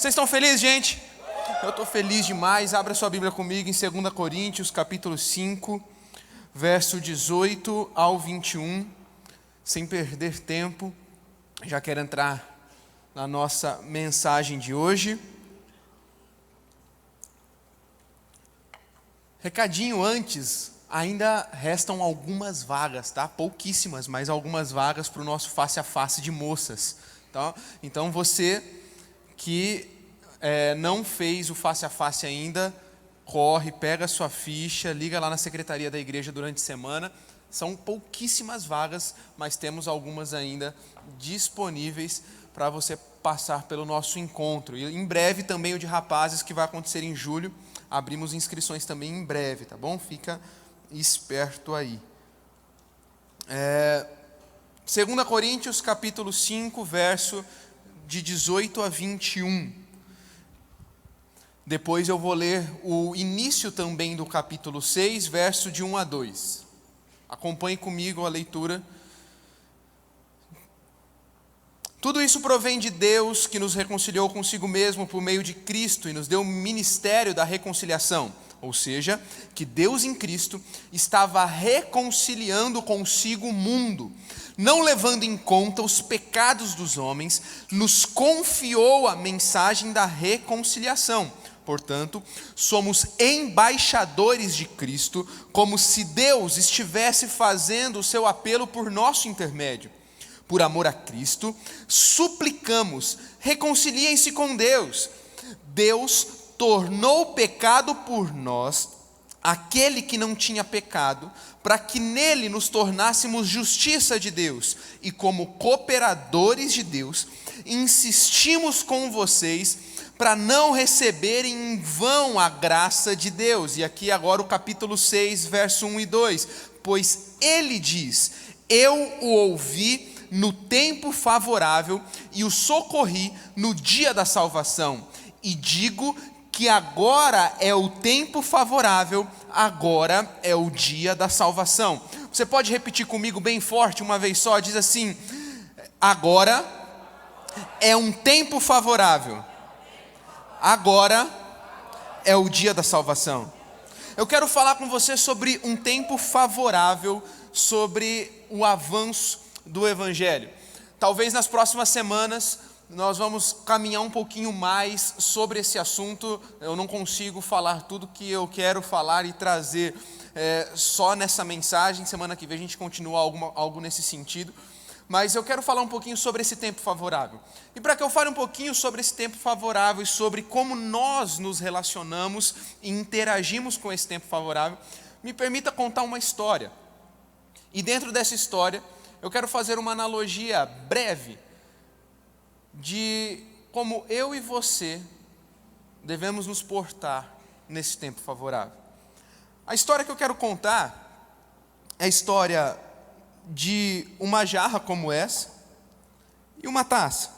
Vocês estão felizes, gente? Eu estou feliz demais. Abra sua Bíblia comigo em 2 Coríntios, capítulo 5, verso 18 ao 21. Sem perder tempo, já quero entrar na nossa mensagem de hoje. Recadinho antes, ainda restam algumas vagas, tá? Pouquíssimas, mas algumas vagas para o nosso face a face de moças. Tá? Então você que não fez o face a face ainda, corre, pega a sua ficha, liga lá na secretaria da igreja durante a semana. São pouquíssimas vagas, mas temos algumas ainda disponíveis para você passar pelo nosso encontro. E em breve também o de rapazes, que vai acontecer em julho. Abrimos inscrições também em breve, tá bom? Fica esperto aí. 2 Coríntios, capítulo 5, verso de 18 a 21. Depois eu vou ler o início também do capítulo 6, verso de 1 a 2. Acompanhe comigo a leitura. Tudo isso provém de Deus, que nos reconciliou consigo mesmo por meio de Cristo e nos deu o ministério da reconciliação. Ou seja, que Deus em Cristo estava reconciliando consigo o mundo, não levando em conta os pecados dos homens, nos confiou a mensagem da reconciliação. Portanto, somos embaixadores de Cristo, como se Deus estivesse fazendo o seu apelo por nosso intermédio. Por amor a Cristo, suplicamos, reconciliem-se com Deus. Deus tornou pecado por nós aquele que não tinha pecado, para que nele nos tornássemos justiça de Deus. E como cooperadores de Deus, insistimos com vocês para não receberem em vão a graça de Deus. E aqui agora o capítulo 6, verso 1 e 2. Pois ele diz: eu o ouvi no tempo favorável e o socorri no dia da salvação. E digo que agora é o tempo favorável, agora é o dia da salvação. Você pode repetir comigo bem forte uma vez só? Diz assim: agora é um tempo favorável, agora é o dia da salvação. Eu quero falar com você sobre um tempo favorável, sobre o avanço do Evangelho. Talvez nas próximas semanas nós vamos caminhar um pouquinho mais sobre esse assunto. Eu não consigo falar tudo que eu quero falar e trazer só nessa mensagem. Semana que vem a gente continua algo nesse sentido. Mas eu quero falar um pouquinho sobre esse tempo favorável. E para que eu fale um pouquinho sobre esse tempo favorável e sobre como nós nos relacionamos e interagimos com esse tempo favorável, me permita contar uma história. E dentro dessa história, eu quero fazer uma analogia breve de como eu e você devemos nos portar nesse tempo favorável. A história que eu quero contar é a história de uma jarra como essa e uma taça.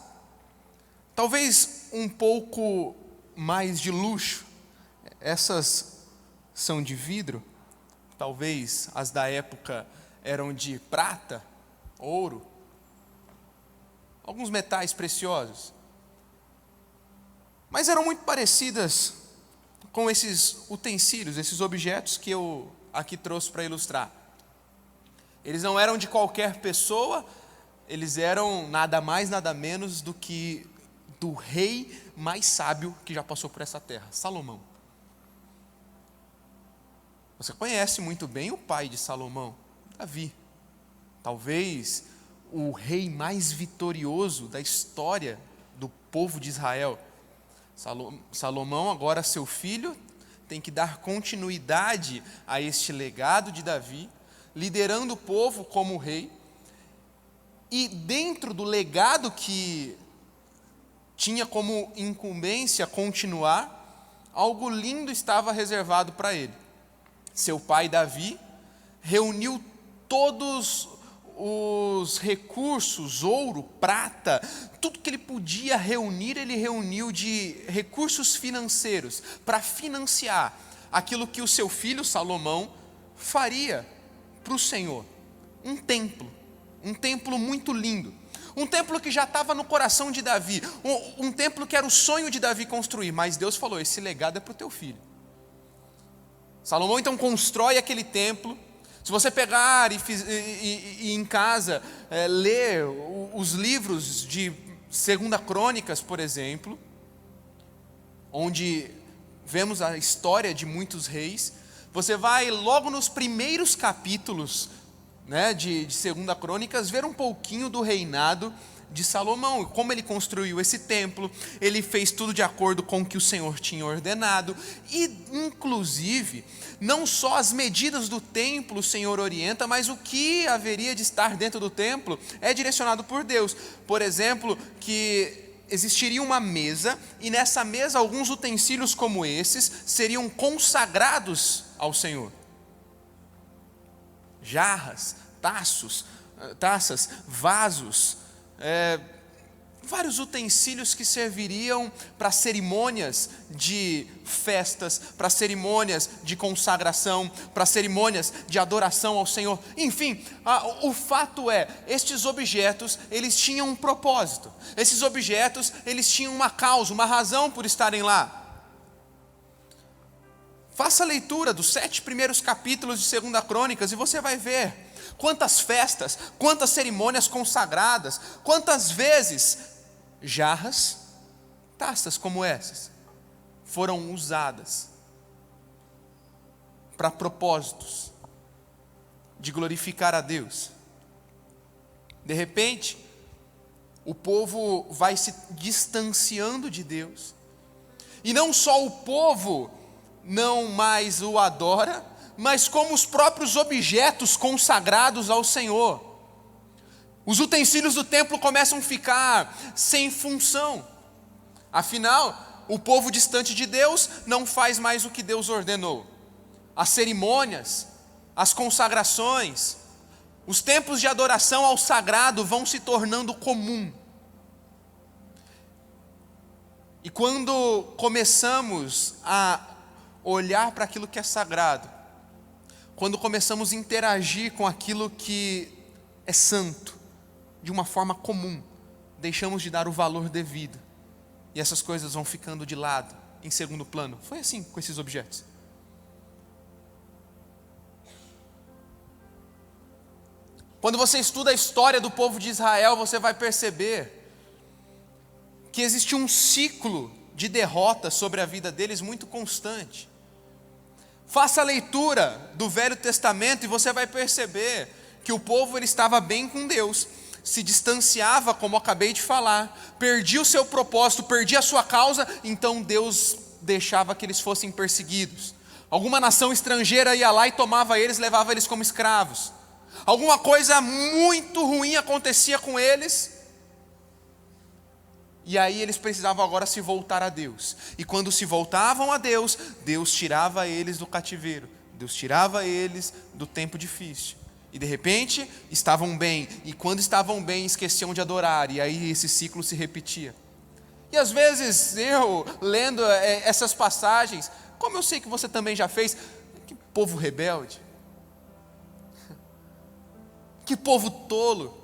Talvez um pouco mais de luxo. Essas são de vidro, talvez as da época eram de prata, ouro, alguns metais preciosos. Mas eram muito parecidas com esses utensílios, esses objetos que eu aqui trouxe para ilustrar. Eles não eram de qualquer pessoa, eles eram nada mais, nada menos do que do rei mais sábio que já passou por essa terra, Salomão. Você conhece muito bem o pai de Salomão, Davi. Talvez o rei mais vitorioso da história do povo de Israel. Salomão, agora seu filho, tem que dar continuidade a este legado de Davi, liderando o povo como rei. E dentro do legado que tinha como incumbência continuar, algo lindo estava reservado para ele. Seu pai Davi reuniu todos os recursos, ouro, prata, tudo que ele podia reunir, ele reuniu de recursos financeiros para financiar aquilo que o seu filho Salomão faria para o Senhor. Um templo muito lindo. Um templo que já estava no coração de Davi, um templo que era o sonho de Davi construir, mas Deus falou, esse legado é para o teu filho. Salomão então constrói aquele templo. Se você pegar e em casa ler os livros de 2 Crônicas, por exemplo, onde vemos a história de muitos reis, você vai logo nos primeiros capítulos, né, de 2 Crônicas, ver um pouquinho do reinado de Salomão, como ele construiu esse templo. Ele fez tudo de acordo com o que o Senhor tinha ordenado, e inclusive, não só as medidas do templo o Senhor orienta, mas o que haveria de estar dentro do templo é direcionado por Deus. Por exemplo, que existiria uma mesa, e nessa mesa alguns utensílios como esses seriam consagrados ao Senhor. Jarras, taças, vasos, vários utensílios que serviriam para cerimônias de festas, para cerimônias de consagração, para cerimônias de adoração ao Senhor. Enfim, o fato é, estes objetos, eles tinham um propósito. Esses objetos, eles tinham uma causa, uma razão por estarem lá. Faça a leitura dos 7 primeiros capítulos de 2 Crônicas e você vai ver quantas festas, quantas cerimônias consagradas, quantas vezes jarras, taças como essas foram usadas para propósitos de glorificar a Deus. De repente, o povo vai se distanciando de Deus, e não só o povo não mais o adora, mas como os próprios objetos consagrados ao Senhor. Os utensílios do templo começam a ficar sem função. Afinal, o povo distante de Deus não faz mais o que Deus ordenou. As cerimônias, as consagrações, os templos de adoração ao sagrado vão se tornando comum. E quando começamos a olhar para aquilo que é sagrado, quando começamos a interagir com aquilo que é santo, de uma forma comum, deixamos de dar o valor devido, e essas coisas vão ficando de lado, em segundo plano. Foi assim com esses objetos. Quando você estuda a história do povo de Israel, você vai perceber que existe um ciclo de derrota sobre a vida deles muito constante. Faça a leitura do Velho Testamento e você vai perceber que o povo ele estava bem com Deus, se distanciava, como acabei de falar, perdia o seu propósito, perdia a sua causa, então Deus deixava que eles fossem perseguidos. Alguma nação estrangeira ia lá e tomava eles, levava eles como escravos. Alguma coisa muito ruim acontecia com eles, e aí eles precisavam agora se voltar a Deus. E quando se voltavam a Deus, Deus tirava eles do cativeiro, Deus tirava eles do tempo difícil. E de repente estavam bem, e quando estavam bem esqueciam de adorar, e aí esse ciclo se repetia. E às vezes eu, lendo essas passagens, como eu sei que você também já fez, que povo rebelde, que povo tolo,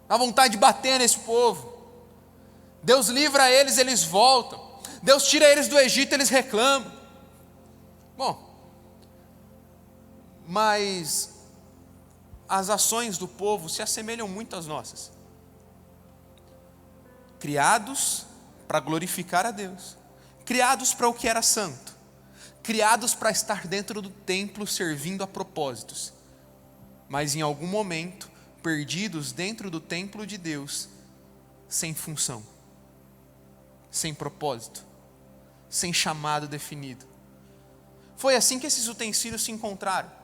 dá vontade de bater nesse povo. Deus livra eles, eles voltam. Deus tira eles do Egito, eles reclamam. Bom, mas as ações do povo se assemelham muito às nossas. Criados para glorificar a Deus, criados para o que era santo, criados para estar dentro do templo servindo a propósitos, mas em algum momento perdidos dentro do templo de Deus, sem função, sem propósito, sem chamado definido. Foi assim que esses utensílios se encontraram.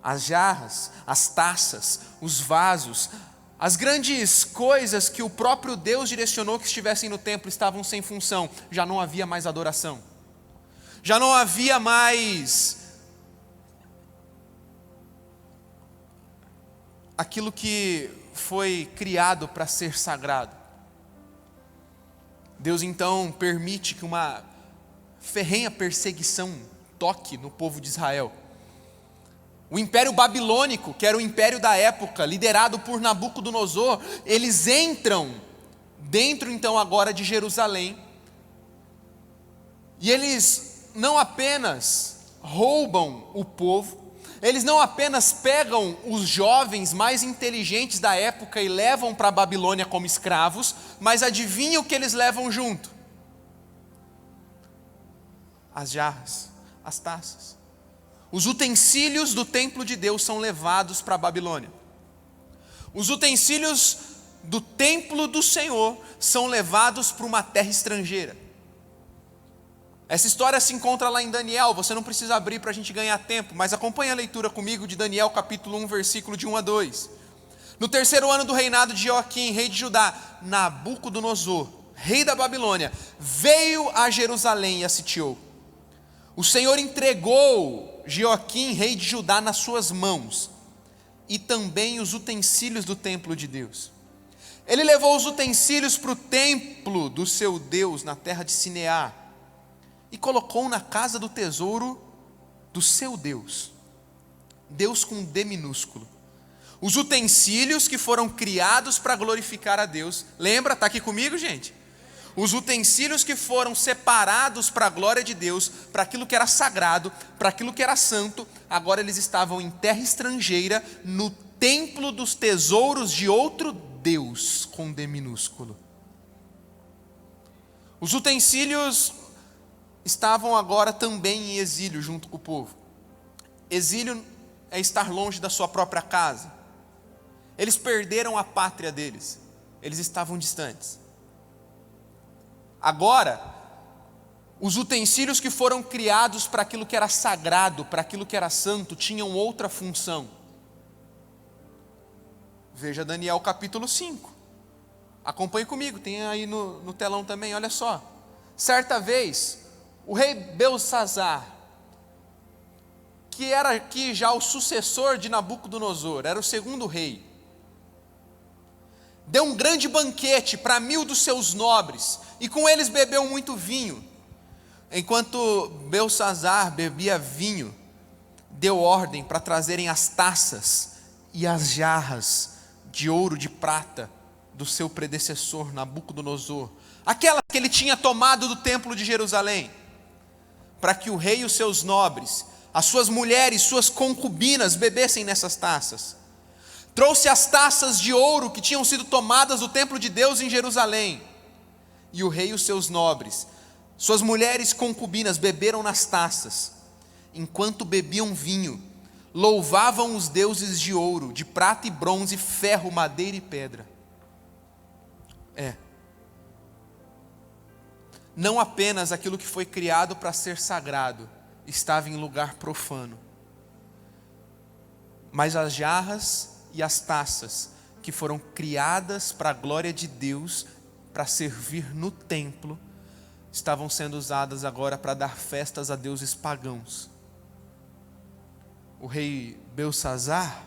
As jarras, as taças, os vasos, as grandes coisas que o próprio Deus direcionou que estivessem no templo estavam sem função. Já não havia mais adoração, já não havia mais aquilo que foi criado para ser sagrado. Deus então permite que uma ferrenha perseguição toque no povo de Israel. O Império Babilônico, que era o império da época, liderado por Nabucodonosor, eles entram dentro então agora de Jerusalém, e eles não apenas roubam o povo, eles não apenas pegam os jovens mais inteligentes da época e levam para a Babilônia como escravos, mas adivinha o que eles levam junto? As jarras, as taças. Os utensílios do templo de Deus são levados para a Babilônia. Os utensílios do templo do Senhor são levados para uma terra estrangeira. Essa história se encontra lá em Daniel, você não precisa abrir para a gente ganhar tempo, mas acompanhe a leitura comigo de Daniel capítulo 1, versículo de 1 a 2. No terceiro ano do reinado de Joaquim, rei de Judá, Nabucodonosor, rei da Babilônia, veio a Jerusalém e a sitiou. O Senhor entregou Joaquim, rei de Judá, nas suas mãos, e também os utensílios do templo de Deus. Ele levou os utensílios para o templo do seu Deus, na terra de Sinear, e colocou na casa do tesouro do seu Deus. Deus com D minúsculo. Os utensílios que foram criados para glorificar a Deus. Lembra? Está aqui comigo, gente? Os utensílios que foram separados para a glória de Deus, para aquilo que era sagrado, para aquilo que era santo, agora eles estavam em terra estrangeira, no templo dos tesouros de outro Deus, com D minúsculo. Os utensílios estavam agora também em exílio junto com o povo. Exílio é estar longe da sua própria casa. Eles perderam a pátria deles, eles estavam distantes. Agora, os utensílios que foram criados para aquilo que era sagrado, para aquilo que era santo, tinham outra função. Veja Daniel capítulo 5. Acompanhe comigo, tem aí no telão também, olha só. Certa vez, o rei Belsazar, que era aqui já o sucessor de Nabucodonosor, era o segundo rei, deu um grande banquete para 1000 dos seus nobres, e com eles bebeu muito vinho. Enquanto Belsazar bebia vinho, deu ordem para trazerem as taças e as jarras de ouro, de prata, do seu predecessor Nabucodonosor, aquela que ele tinha tomado do templo de Jerusalém, para que o rei e os seus nobres, as suas mulheres, suas concubinas bebessem nessas taças. Trouxe as taças de ouro que tinham sido tomadas do templo de Deus em Jerusalém, e o rei e os seus nobres, suas mulheres concubinas, beberam nas taças. Enquanto bebiam vinho, louvavam os deuses de ouro, de prata e bronze, ferro, madeira e pedra. Não apenas aquilo que foi criado para ser sagrado estava em lugar profano, mas as jarras e as taças que foram criadas para a glória de Deus, para servir no templo, estavam sendo usadas agora para dar festas a deuses pagãos. O rei Belsazar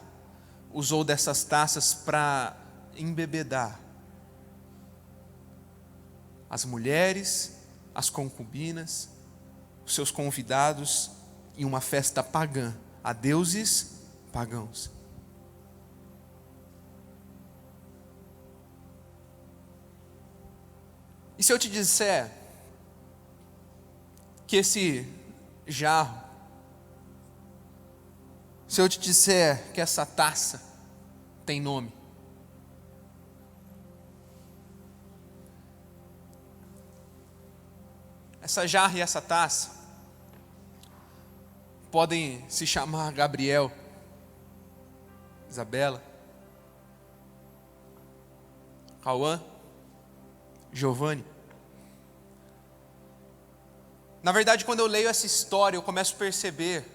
usou dessas taças para embebedar as mulheres, as concubinas, os seus convidados em uma festa pagã, a deuses pagãos. E se eu te disser que esse jarro, se eu te disser que essa taça tem nome? Essa jarra e essa taça podem se chamar Gabriel, Isabela, Cauã, Giovanni. Na verdade, quando eu leio essa história, eu começo a perceber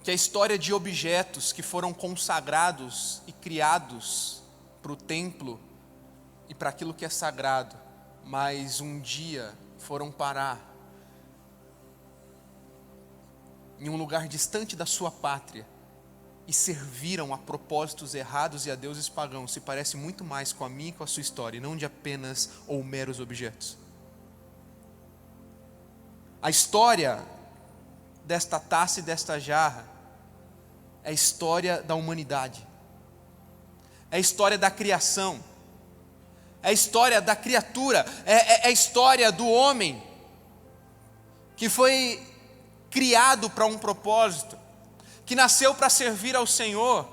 que a história de objetos que foram consagrados e criados para o templo e para aquilo que é sagrado, mas um dia foram parar em um lugar distante da sua pátria e serviram a propósitos errados e a deuses pagãos, se parece muito mais com a minha e com a sua história, e não de apenas ou meros objetos. A história desta taça e desta jarra é a história da humanidade, é a história da criação, é a história da criatura, é a história do homem que foi criado para um propósito, que nasceu para servir ao Senhor,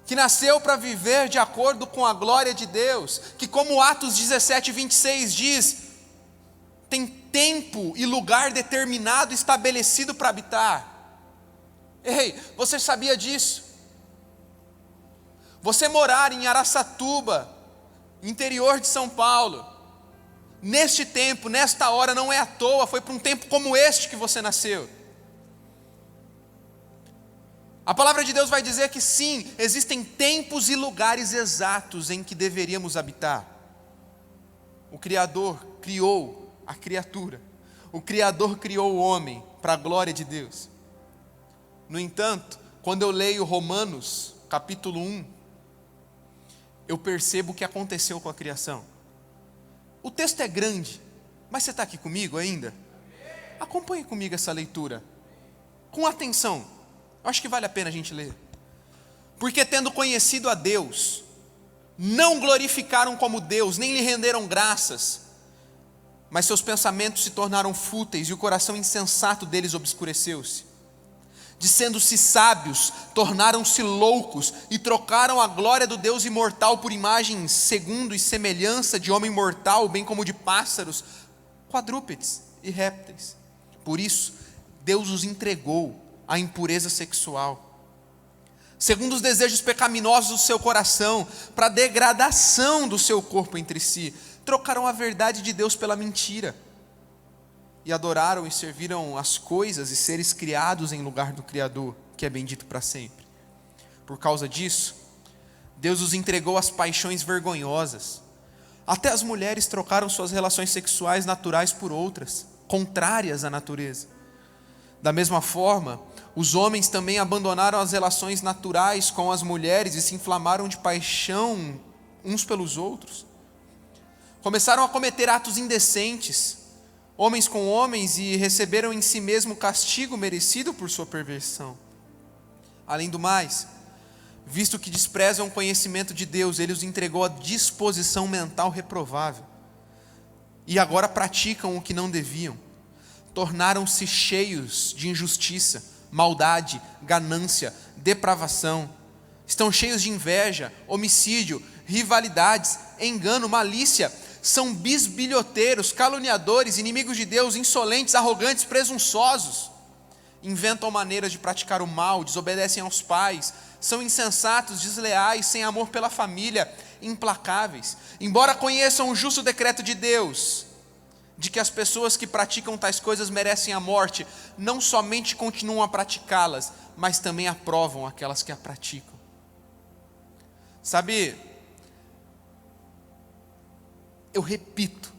que nasceu para viver de acordo com a glória de Deus, que, como Atos 17:26 diz, tem tempo e lugar determinado estabelecido para habitar. Ei, você sabia disso? Você morar em Araçatuba, interior de São Paulo, neste tempo, nesta hora, não é à toa, foi para um tempo como este que você nasceu. A palavra de Deus vai dizer que sim, existem tempos e lugares exatos em que deveríamos habitar. O Criador criou a criatura, o Criador criou o homem para a glória de Deus. No entanto, quando eu leio Romanos, capítulo 1, eu percebo o que aconteceu com a criação. O texto é grande, mas você está aqui comigo ainda? Acompanhe comigo essa leitura, com atenção. Acho que vale a pena a gente ler. Porque tendo conhecido a Deus, não glorificaram como Deus, nem lhe renderam graças, mas seus pensamentos se tornaram fúteis e o coração insensato deles obscureceu-se. Dizendo-se sábios, tornaram-se loucos e trocaram a glória do Deus imortal por imagens segundo e semelhança de homem mortal, bem como de pássaros, quadrúpedes e répteis. Por isso, Deus os entregou à impureza sexual, segundo os desejos pecaminosos do seu coração, para a degradação do seu corpo entre si. Trocaram a verdade de Deus pela mentira, e adoraram e serviram as coisas e seres criados em lugar do Criador, que é bendito para sempre. Por causa disso, Deus os entregou às paixões vergonhosas. Até as mulheres trocaram suas relações sexuais naturais por outras, contrárias à natureza. Da mesma forma, os homens também abandonaram as relações naturais com as mulheres e se inflamaram de paixão uns pelos outros. Começaram a cometer atos indecentes, homens com homens, e receberam em si mesmo o castigo merecido por sua perversão. Além do mais, visto que desprezam o conhecimento de Deus, Ele os entregou à disposição mental reprovável, e agora praticam o que não deviam. Tornaram-se cheios de injustiça, maldade, ganância, depravação. Estão cheios de inveja, homicídio, rivalidades, engano, malícia. São bisbilhoteiros, caluniadores, inimigos de Deus, insolentes, arrogantes, presunçosos. Inventam maneiras de praticar o mal, desobedecem aos pais, são insensatos, desleais, sem amor pela família, implacáveis. Embora conheçam o justo decreto de Deus, de que as pessoas que praticam tais coisas merecem a morte, não somente continuam a praticá-las, mas também aprovam aquelas que a praticam. Sabe, eu repito,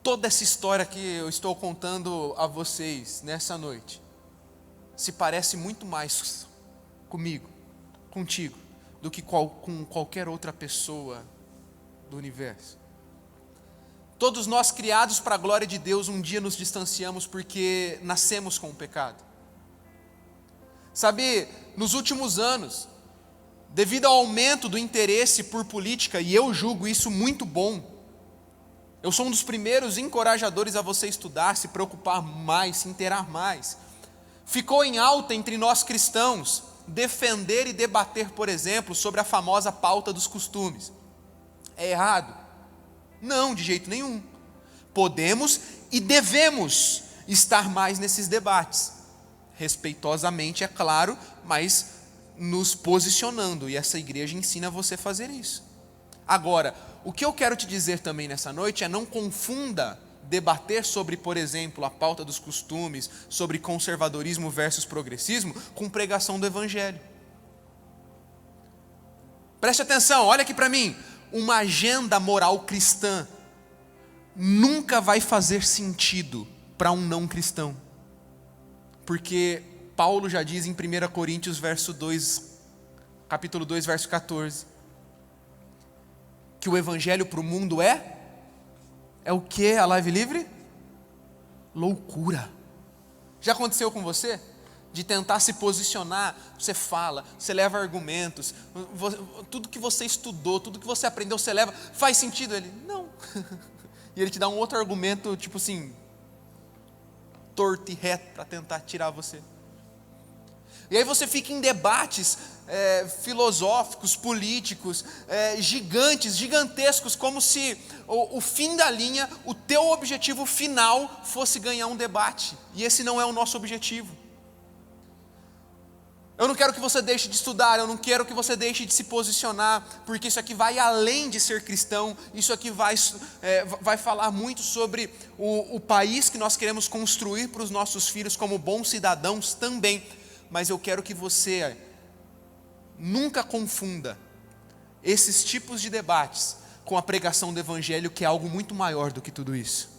toda essa história que eu estou contando a vocês nessa noite, se parece muito mais comigo, contigo, do que com qualquer outra pessoa do universo. Todos nós, criados para a glória de Deus, um dia nos distanciamos porque nascemos com o pecado. Sabe, nos últimos anos, devido ao aumento do interesse por política, e eu julgo isso muito bom, eu sou um dos primeiros encorajadores a você estudar, se preocupar mais, se inteirar mais. Ficou em alta entre nós cristãos defender e debater, por exemplo, sobre a famosa pauta dos costumes. É errado? Não, de jeito nenhum. Podemos e devemos estar mais nesses debates, respeitosamente, é claro, mas nos posicionando, e essa igreja ensina você a fazer isso. Agora, o que eu quero te dizer também nessa noite é: não confunda debater sobre, por exemplo, a pauta dos costumes, sobre conservadorismo versus progressismo, com pregação do evangelho. Preste atenção, olha aqui para mim. Uma agenda moral cristã nunca vai fazer sentido para um não cristão, porque Paulo já diz em 1 Coríntios capítulo 2, verso 14, que o evangelho para o mundo é o que? A Live Livre? Loucura. Já aconteceu com você? De tentar se posicionar, você fala, você leva argumentos, tudo que você estudou, tudo que você aprendeu, você leva, faz sentido? Ele, não. E ele te dá um outro argumento, tipo assim, torto e reto, para tentar tirar você. E aí você fica em debates filosóficos, políticos, gigantescos, como se o fim da linha, o teu objetivo final fosse ganhar um debate. E esse não é o nosso objetivo. Eu não quero que você deixe de estudar, eu não quero que você deixe de se posicionar, porque isso aqui vai além de ser cristão, isso aqui vai falar muito sobre o país que nós queremos construir para os nossos filhos como bons cidadãos também. Mas eu quero que você nunca confunda esses tipos de debates com a pregação do Evangelho, que é algo muito maior do que tudo isso.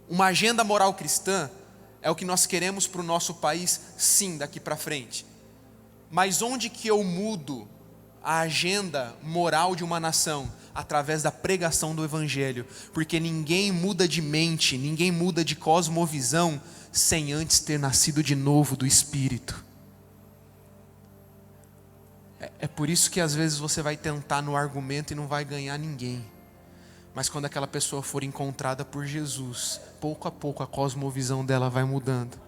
Uma agenda moral cristã é o que nós queremos para o nosso país, sim, daqui para frente. Mas onde que eu mudo a agenda moral de uma nação? Através da pregação do Evangelho. Porque ninguém muda de mente, ninguém muda de cosmovisão sem antes ter nascido de novo do Espírito. É por isso que às vezes você vai tentar no argumento e não vai ganhar ninguém. Mas quando aquela pessoa for encontrada por Jesus, pouco a pouco a cosmovisão dela vai mudando.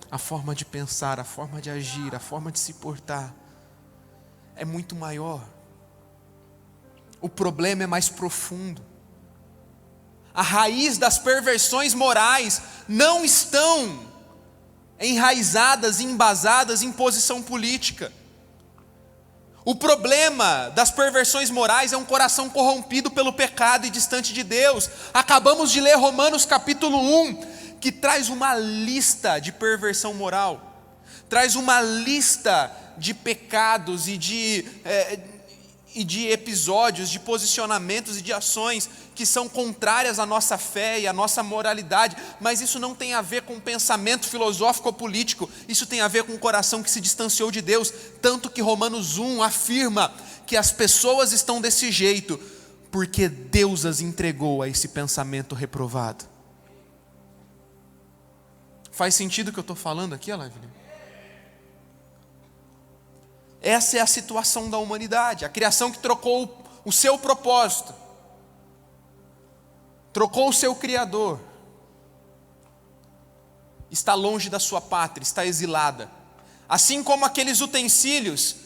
A forma de pensar, a forma de agir, a forma de se portar é muito maior. O problema é mais profundo. A raiz das perversões morais não estão enraizadas e embasadas em posição política. O problema das perversões morais é um coração corrompido pelo pecado e distante de Deus. Acabamos de ler Romanos capítulo 1, que traz uma lista de perversão moral, traz uma lista de pecados e de episódios, de posicionamentos e de ações que são contrárias à nossa fé e à nossa moralidade, mas isso não tem a ver com pensamento filosófico ou político, isso tem a ver com um coração que se distanciou de Deus, tanto que Romanos 1 afirma que as pessoas estão desse jeito, porque Deus as entregou a esse pensamento reprovado. Faz sentido o que eu estou falando aqui, Alavinha? Essa é a situação da humanidade, a criação que trocou o seu propósito, trocou o seu Criador, está longe da sua pátria, está exilada. Assim como aqueles utensílios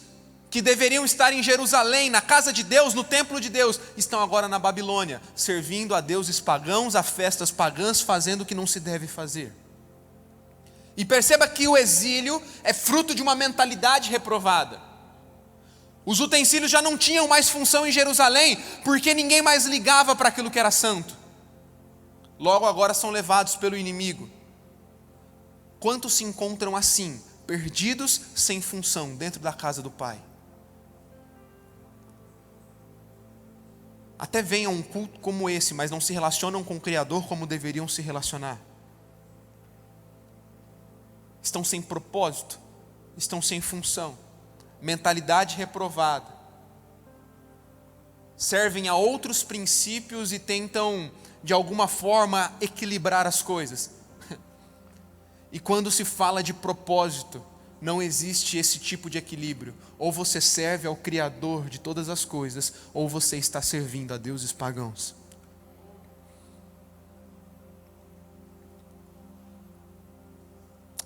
que deveriam estar em Jerusalém, na casa de Deus, no templo de Deus, estão agora na Babilônia, servindo a deuses pagãos, a festas pagãs, fazendo o que não se deve fazer. E perceba que o exílio é fruto de uma mentalidade reprovada. Os utensílios já não tinham mais função em Jerusalém, porque ninguém mais ligava para aquilo que era santo. Logo agora são levados pelo inimigo. Quantos se encontram assim, perdidos, sem função, dentro da casa do Pai? Até vêm a um culto como esse, mas não se relacionam com o Criador como deveriam se relacionar. Estão sem propósito, estão sem função, mentalidade reprovada, servem a outros princípios e tentam, de alguma forma, equilibrar as coisas. E quando se fala de propósito, não existe esse tipo de equilíbrio. Ou você serve ao Criador de todas as coisas, ou você está servindo a deuses pagãos.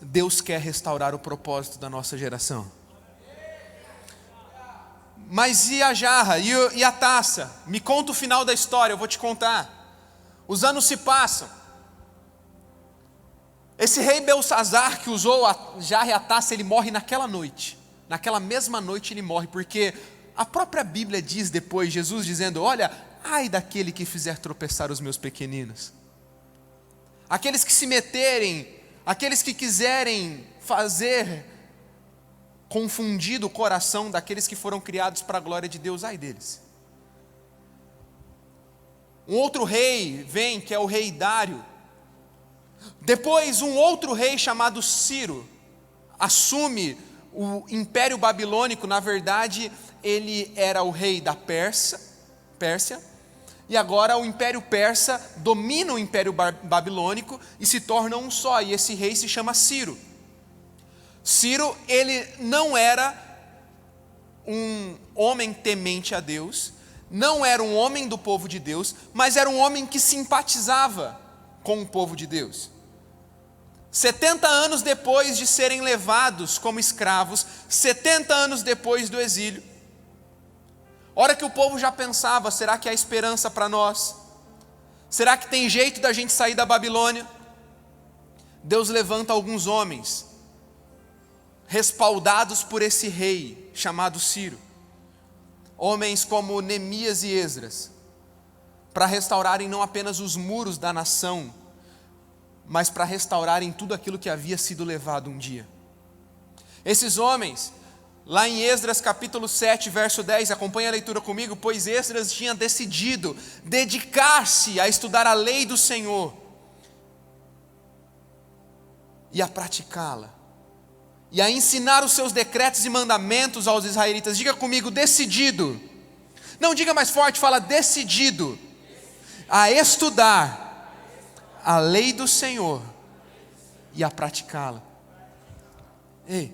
Deus quer restaurar o propósito da nossa geração. Mas e a jarra? E a taça? Me conta o final da história, eu vou te contar. Os anos se passam. Esse rei Belsazar que usou a jarra e a taça, ele morre naquela noite. Naquela mesma noite ele morre, porque a própria Bíblia diz depois, Jesus dizendo, olha, ai daquele que fizer tropeçar os meus pequeninos. Aqueles que se meterem, aqueles que quiserem fazer confundido o coração daqueles que foram criados para a glória de Deus, ai deles. Um outro rei vem, que é o rei Dário. Depois um outro rei chamado Ciro assume o Império Babilônico. Na verdade ele era o rei da Pérsia, e agora o Império Persa domina o Império Babilônico e se torna um só, e esse rei se chama Ciro. Ciro, ele não era um homem temente a Deus, não era um homem do povo de Deus, mas era um homem que simpatizava com o povo de Deus. 70 anos depois de serem levados como escravos, 70 anos depois do exílio, hora que o povo já pensava, será que há esperança para nós? Será que tem jeito da gente sair da Babilônia? Deus levanta alguns homens, respaldados por esse rei chamado Ciro, homens como Neemias e Esdras, para restaurarem não apenas os muros da nação, mas para restaurarem tudo aquilo que havia sido levado um dia. Esses homens, lá em Esdras capítulo 7, verso 10, acompanhe a leitura comigo, pois Esdras tinha decidido dedicar-se a estudar a lei do Senhor e a praticá-la, e a ensinar os seus decretos e mandamentos aos israelitas. Diga comigo, decidido. Não, diga mais forte, fala decidido a estudar a lei do Senhor e a praticá-la. Ei,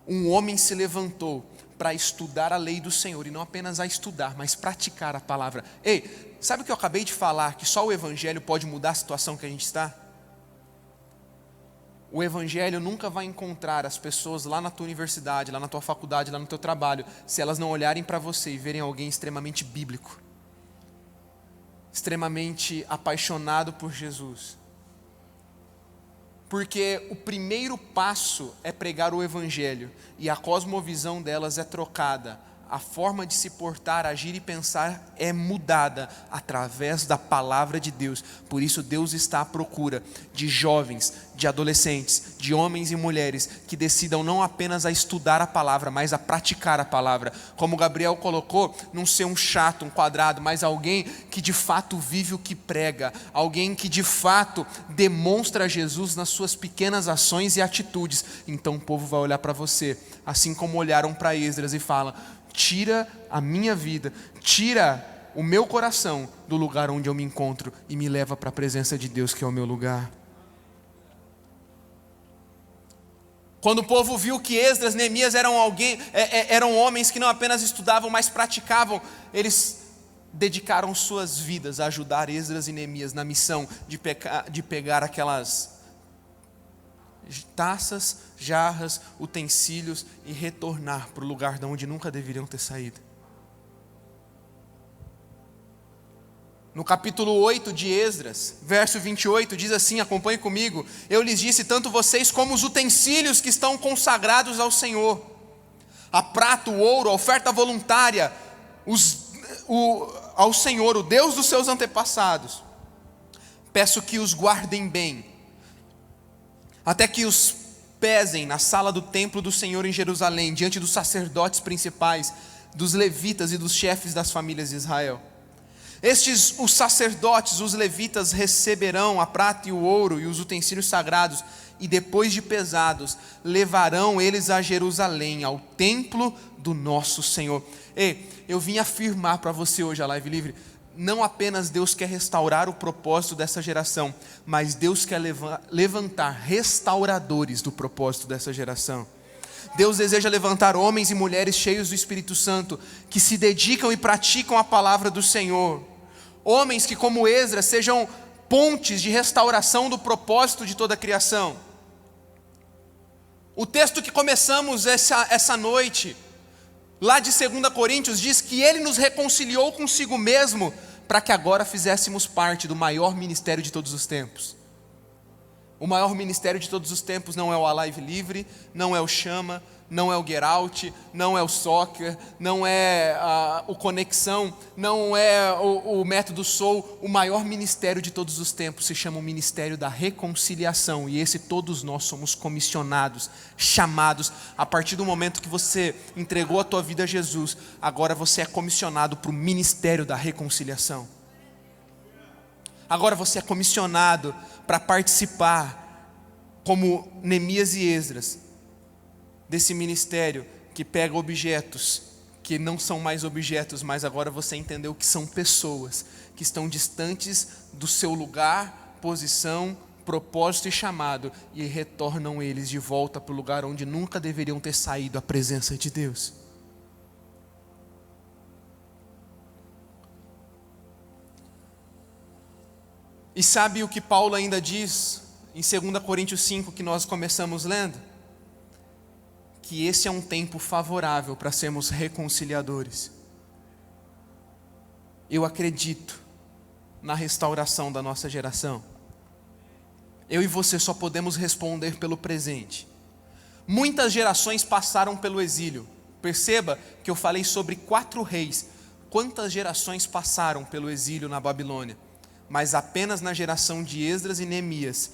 um homem se levantou para estudar a lei do Senhor, e não apenas a estudar, mas praticar a palavra. Ei, sabe o que eu acabei de falar, que só o Evangelho pode mudar a situação que a gente está? O Evangelho nunca vai encontrar as pessoas lá na tua universidade, lá na tua faculdade, lá no teu trabalho, se elas não olharem para você e verem alguém extremamente bíblico, extremamente apaixonado por Jesus. Porque o primeiro passo é pregar o Evangelho, e a cosmovisão delas é trocada. A forma de se portar, agir e pensar é mudada através da palavra de Deus. Por isso Deus está à procura de jovens, de adolescentes, de homens e mulheres que decidam não apenas a estudar a palavra, mas a praticar a palavra. Como Gabriel colocou, não ser um chato, um quadrado, mas alguém que de fato vive o que prega, alguém que de fato demonstra Jesus nas suas pequenas ações e atitudes. Então o povo vai olhar para você, assim como olharam para Esdras e falam: tira a minha vida, tira o meu coração do lugar onde eu me encontro e me leva para a presença de Deus, que é o meu lugar. Quando o povo viu que Esdras, Neemias eram homens que não apenas estudavam, mas praticavam, eles dedicaram suas vidas a ajudar Esdras e Neemias na missão de pegar aquelas taças, jarras, utensílios e retornar para o lugar de onde nunca deveriam ter saído. No capítulo 8 de Esdras, verso 28, diz assim, acompanhe comigo: eu lhes disse, tanto vocês como os utensílios que estão consagrados ao Senhor, a prata, o ouro, a oferta voluntária, ao Senhor, o Deus dos seus antepassados, peço que os guardem bem, até que os pesem na sala do templo do Senhor em Jerusalém, diante dos sacerdotes principais, dos levitas e dos chefes das famílias de Israel. Os sacerdotes, os levitas, receberão a prata e o ouro e os utensílios sagrados, e depois de pesados, levarão eles a Jerusalém, ao templo do nosso Senhor. Ei, eu vim afirmar para você hoje, a Live Livre, não apenas Deus quer restaurar o propósito dessa geração, mas Deus quer levantar restauradores do propósito dessa geração. Deus deseja levantar homens e mulheres cheios do Espírito Santo, que se dedicam e praticam a palavra do Senhor. Homens que, como Esdras, sejam pontes de restauração do propósito de toda a criação. O texto que começamos essa noite, lá de 2 Coríntios, diz que Ele nos reconciliou consigo mesmo, para que agora fizéssemos parte do maior ministério de todos os tempos. O maior ministério de todos os tempos não é o Alive Livre, não é o Chama, não é o Get Out, não é o Soccer, não é o Conexão, não é o Método Soul. O maior ministério de todos os tempos se chama o Ministério da Reconciliação, e esse todos nós somos comissionados, chamados. A partir do momento que você entregou a tua vida a Jesus, agora você é comissionado para o Ministério da Reconciliação. Agora você é comissionado para participar, como Neemias e Esdras, desse ministério que pega objetos porque não são mais objetos, mas agora você entendeu que são pessoas que estão distantes do seu lugar, posição, propósito e chamado, e retornam eles de volta para o lugar onde nunca deveriam ter saído, a presença de Deus. E sabe o que Paulo ainda diz em 2 Coríntios 5, que nós começamos lendo? Que esse é um tempo favorável para sermos reconciliadores. Eu acredito na restauração da nossa geração. Eu e você só podemos responder pelo presente. Muitas gerações passaram pelo exílio. Perceba que eu falei sobre 4 reis. Quantas gerações passaram pelo exílio na Babilônia? Mas apenas na geração de Esdras e Neemias,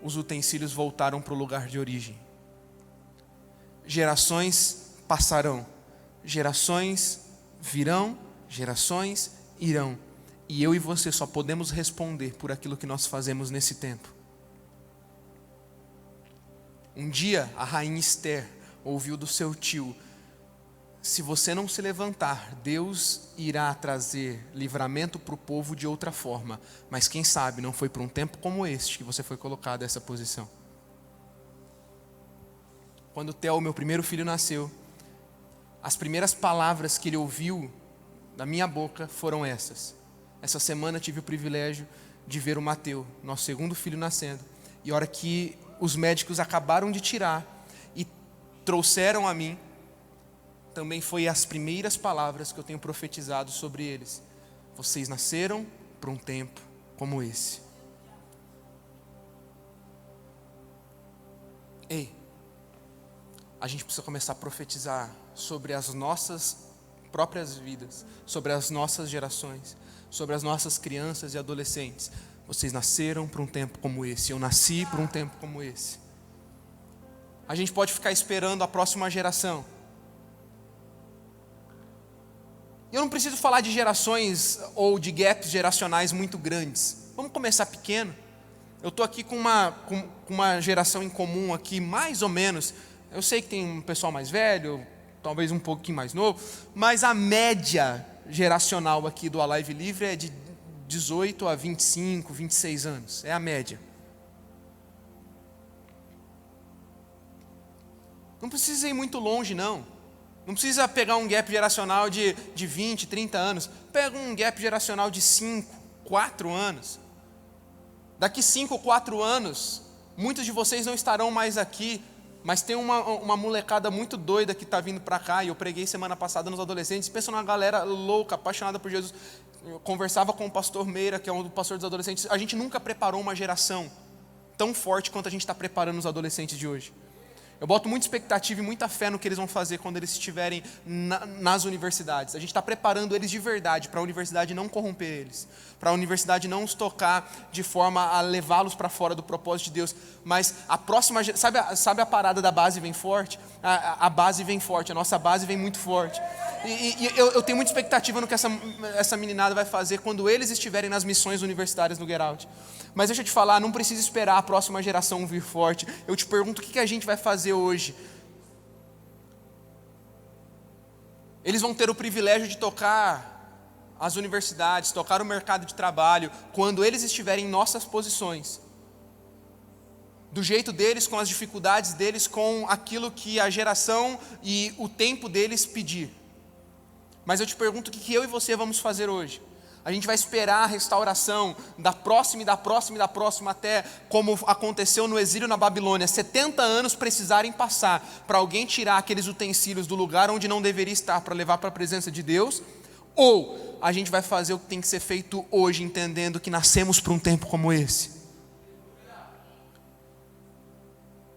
os utensílios voltaram para o lugar de origem. Gerações passarão, gerações virão, gerações irão. E eu e você só podemos responder por aquilo que nós fazemos nesse tempo. Um dia a rainha Esther ouviu do seu tio: se você não se levantar, Deus irá trazer livramento para o povo de outra forma. Mas quem sabe não foi por um tempo como este que você foi colocado nessa posição. Quando Theo, meu primeiro filho, nasceu, as primeiras palavras que ele ouviu da minha boca foram essas. Essa semana tive o privilégio de ver o Mateus, nosso segundo filho, nascendo. E a hora que os médicos acabaram de tirar e trouxeram a mim, também foi as primeiras palavras que eu tenho profetizado sobre eles. Vocês nasceram para um tempo como esse. Ei, a gente precisa começar a profetizar sobre as nossas próprias vidas, sobre as nossas gerações, sobre as nossas crianças e adolescentes. Vocês nasceram para um tempo como esse, eu nasci para um tempo como esse. A gente pode ficar esperando a próxima geração. Eu não preciso falar de gerações ou de gaps geracionais muito grandes. Vamos começar pequeno. Eu estou aqui com uma geração em comum aqui, mais ou menos. Eu sei que tem um pessoal mais velho, talvez um pouquinho mais novo, mas a média geracional aqui do Alive Livre é de 18 a 25, 26 anos. É a média. Não precisa ir muito longe, não. Não precisa pegar um gap geracional de 20, 30 anos. Pega um gap geracional de 5, 4 anos. Daqui 5 ou 4 anos, muitos de vocês não estarão mais aqui, mas tem uma molecada muito doida que está vindo para cá, e eu preguei semana passada nos adolescentes. Pensa numa galera louca, apaixonada por Jesus. Eu conversava com o pastor Meira, que é um do pastor dos adolescentes. A gente nunca preparou uma geração tão forte quanto a gente está preparando os adolescentes de hoje. Eu boto muita expectativa e muita fé no que eles vão fazer quando eles estiverem nas universidades. A gente está preparando eles de verdade para a universidade não corromper eles, para a universidade não os tocar de forma a levá-los para fora do propósito de Deus. Mas a próxima, sabe a parada da base vem forte? A base vem forte, a nossa base vem muito forte. E eu tenho muita expectativa no que essa meninada vai fazer quando eles estiverem nas missões universitárias no Get Out. Mas deixa eu te falar, não precisa esperar a próxima geração vir forte. Eu te pergunto, o que a gente vai fazer hoje? Eles vão ter o privilégio de tocar as universidades, tocar o mercado de trabalho, quando eles estiverem em nossas posições. Do jeito deles, com as dificuldades deles, com aquilo que a geração e o tempo deles pedir. Mas eu te pergunto, o que eu e você vamos fazer hoje? A gente vai esperar a restauração da próxima e da próxima e da próxima, até como aconteceu no exílio na Babilônia, 70 anos precisarem passar para alguém tirar aqueles utensílios do lugar onde não deveria estar para levar para a presença de Deus? Ou a gente vai fazer o que tem que ser feito hoje, entendendo que nascemos para um tempo como esse?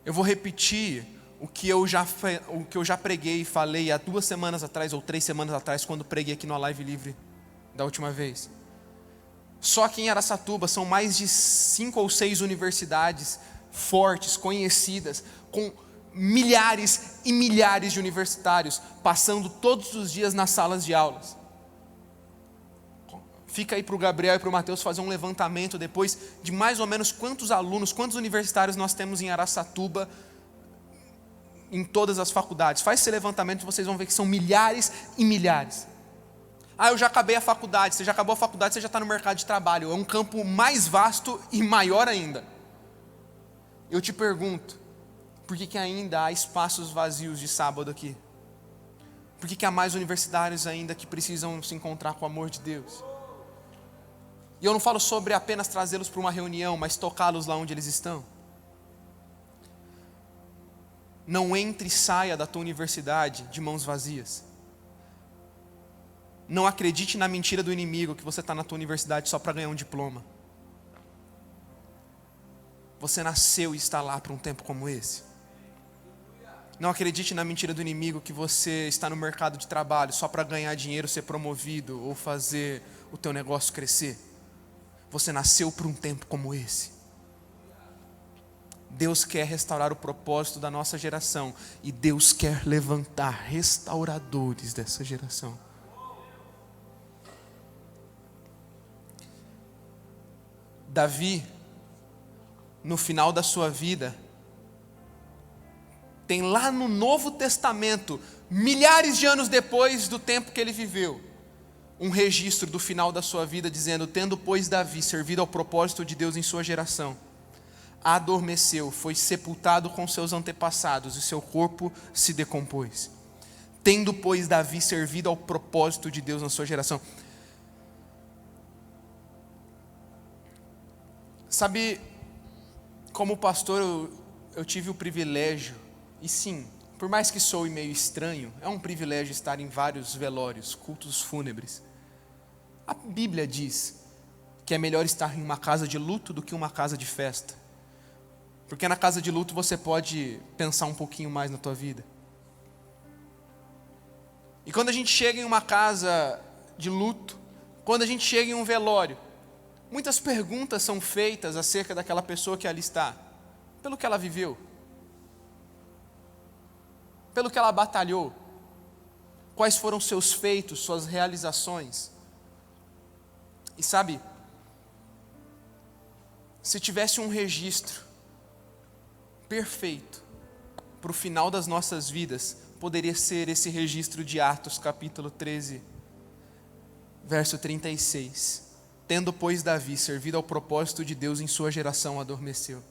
Eu vou repetir o que eu já preguei e falei há 2 semanas atrás ou 3 semanas atrás, quando preguei aqui no Live Livre da última vez. Só aqui em Araçatuba são mais de 5 ou 6 universidades fortes, conhecidas, com milhares e milhares de universitários passando todos os dias nas salas de aulas. Fica aí para o Gabriel e para o Mateus fazer um levantamento depois de mais ou menos quantos alunos, quantos universitários nós temos em Araçatuba em todas as faculdades. Faz esse levantamento e vocês vão ver que são milhares e milhares. Eu já acabei a faculdade. Você já acabou a faculdade, você já está no mercado de trabalho. É um campo mais vasto e maior ainda. Eu te pergunto, por que ainda há espaços vazios de sábado aqui? Por que há mais universitários ainda que precisam se encontrar com o amor de Deus? E eu não falo sobre apenas trazê-los para uma reunião, mas tocá-los lá onde eles estão. Não entre e saia da tua universidade de mãos vazias. Não acredite na mentira do inimigo que você está na tua universidade só para ganhar um diploma. Você nasceu e está lá para um tempo como esse. Não acredite na mentira do inimigo que você está no mercado de trabalho só para ganhar dinheiro, ser promovido ou fazer o teu negócio crescer. Você nasceu para um tempo como esse. Deus quer restaurar o propósito da nossa geração e Deus quer levantar restauradores dessa geração. Davi, no final da sua vida, tem lá no Novo Testamento, milhares de anos depois do tempo que ele viveu, um registro do final da sua vida dizendo: tendo pois Davi servido ao propósito de Deus em sua geração, adormeceu, foi sepultado com seus antepassados e seu corpo se decompôs. Tendo pois Davi servido ao propósito de Deus na sua geração. Sabe, como pastor eu tive o privilégio, e sim, por mais que soe meio estranho, é um privilégio estar em vários velórios, cultos fúnebres. A Bíblia diz que é melhor estar em uma casa de luto do que uma casa de festa. Porque na casa de luto você pode pensar um pouquinho mais na tua vida. E quando a gente chega em uma casa de luto, quando a gente chega em um velório, muitas perguntas são feitas acerca daquela pessoa que ali está, pelo que ela viveu, pelo que ela batalhou, quais foram seus feitos, suas realizações. E sabe, se tivesse um registro perfeito para o final das nossas vidas, poderia ser esse registro de Atos capítulo 13, verso 36. Tendo pois Davi servido ao propósito de Deus em sua geração, adormeceu.